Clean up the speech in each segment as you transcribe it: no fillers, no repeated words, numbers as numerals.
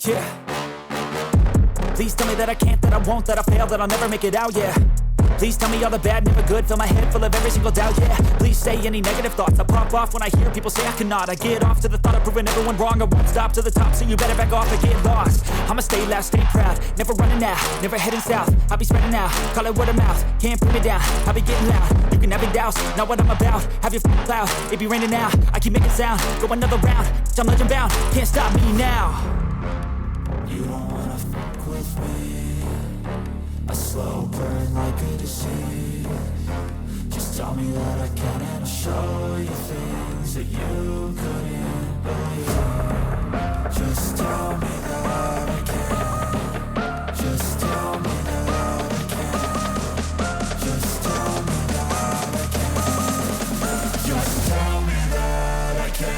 yeah. Please tell me that I can't, that I won't, that I fail, that I'll never make it out, yeah. Please tell me all the bad, never good. Fill my head full of every single doubt, yeah. Please say any negative thoughts. I pop off when I hear people say I cannot. I get off to the thought of proving everyone wrong. I won't stop to the top, so you better back off and get lost. I'ma stay loud, stay proud, never running out, never heading south. I'll be spreading out, call it word of mouth. Can't put me down, I'll be getting loud. You can have it douse, not what I'm about. Have your f***ing cloud, it be raining now. I keep making sound, go another round. I'm legend bound, can't stop me now. You don't wanna fuck with me. A slow burn like a disease. Just tell me that I can and I'll show you things that you couldn't believe. Just tell me that I can. Just tell me that I can. Just tell me that I can. Just tell me that I can.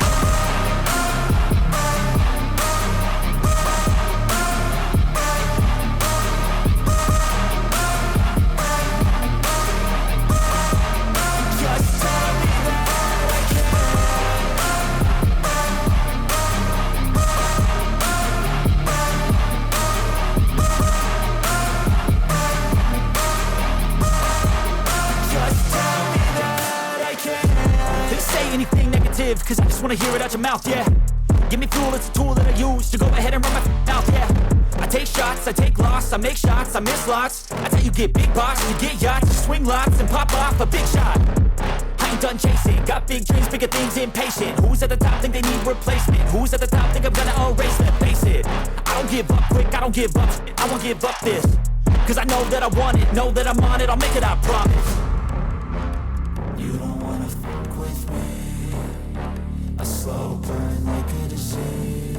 Anything negative, cause I just wanna hear it out your mouth, yeah. Give me fuel, it's a tool that I use to go ahead and run my mouth, yeah. I take shots, I take loss, I make shots, I miss lots. That's how you get big box, you get yachts, you swing lots and pop off a big shot. I ain't done chasing, got big dreams, bigger things, impatient. Who's at the top think they need replacement? Who's at the top think I'm gonna erase them? Face it, I don't give up quick, I don't give up shit, I won't give up this. Cause I know that I want it, know that I'm on it, I'll make it, I promise. You don't wanna fuck with me. A slow burn like a disease.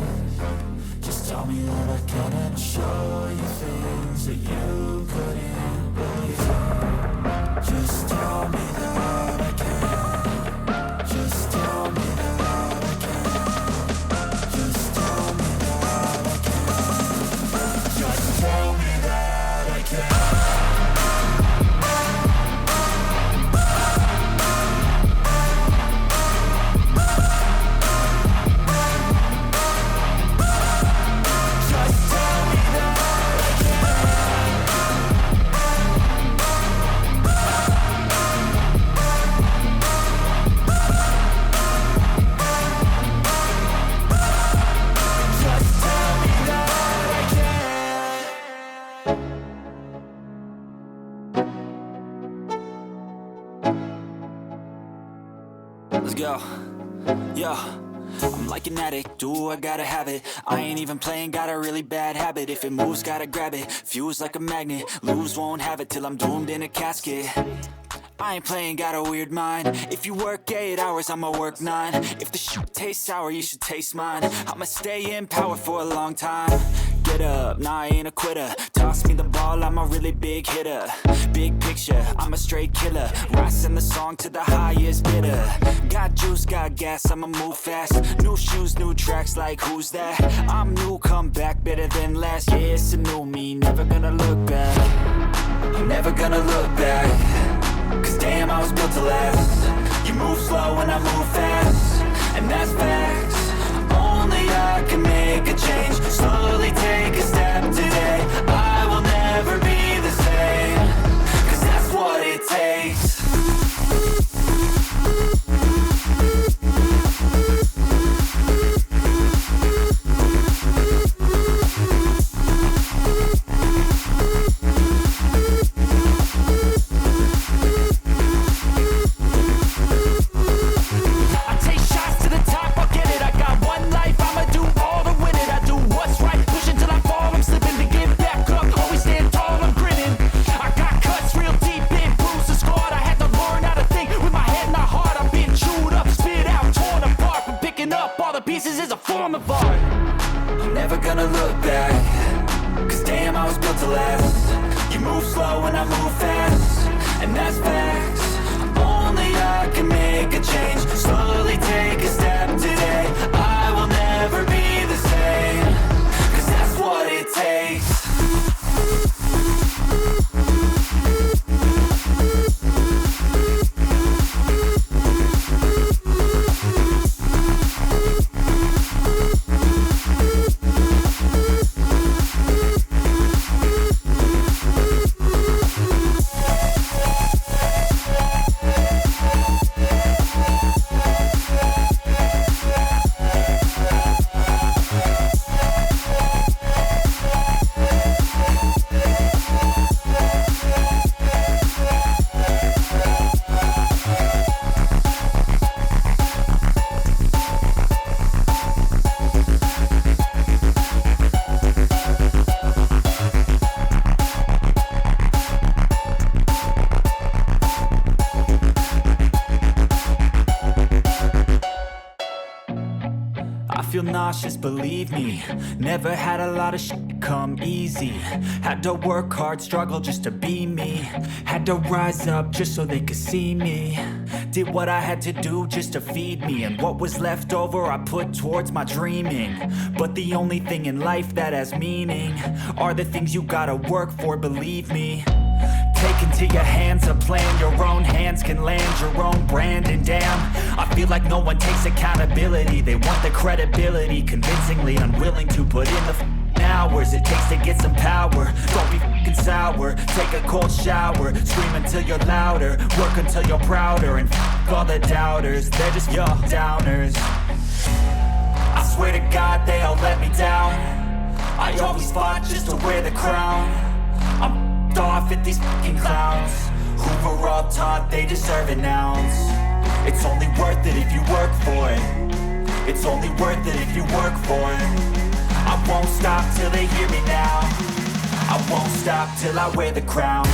Just tell me that I can and I'll show you things that you couldn't believe. Just tell me that I can. Just tell me that I can. Just tell me that I can. Just tell me that I can. Let's go, yo. I'm like an addict, do I gotta have it. I ain't even playing, got a really bad habit. If it moves, gotta grab it, fuse like a magnet. Lose, won't have it till I'm doomed in a casket. I ain't playing, got a weird mind. If you work 8 hours, I'ma work 9. If the shit tastes sour, you should taste mine. I'ma stay in power for a long time. Get up, nah, I ain't a quitter. Toss me the ball, I'm a really big hitter. Big picture, I'm a straight killer. Rising the song to the highest bidder. Got juice, got gas, I'ma move fast. New shoes, new tracks, like who's that? I'm new, come back, better than last. Yeah, it's a new me, never gonna look back. I'm never gonna look back. Cause damn, I was built to last. You move slow and I move fast, and that's facts. Only I can make a change. Slowly take a step today. I will never be the same. Cause that's what it takes. Gonna look back. Cause damn, I was built to last. You move slow and I move fast, and that's facts. Only I can make a change. Slowly take a step today. I will never be the same. Cause that's what it takes. feel nauseous, believe me. Never had a lot of shit come easy. Had to work hard, struggle just to be me. Had to rise up just so they could see me. Did what I had to do just to feed me. And what was left over I put towards my dreaming. But the only thing in life that has meaning are the things you gotta work for, believe me. Take into your hands a plan, your own hands can land your own brand. And damn, I feel like no one takes accountability. They want the credibility, convincingly unwilling to put in the hours it takes to get some power. Don't be f***ing sour, take a cold shower. Scream until you're louder, work until you're prouder. And f*** all the doubters, they're just your downers. I swear to God they all let me down. I always fought just to wear the crown. I'm off at these fucking clowns who were all taught they deserve an ounce. It's only worth it if you work for it. It's only worth it if you work for it. I won't stop till they hear me now. I won't stop till I wear the crown.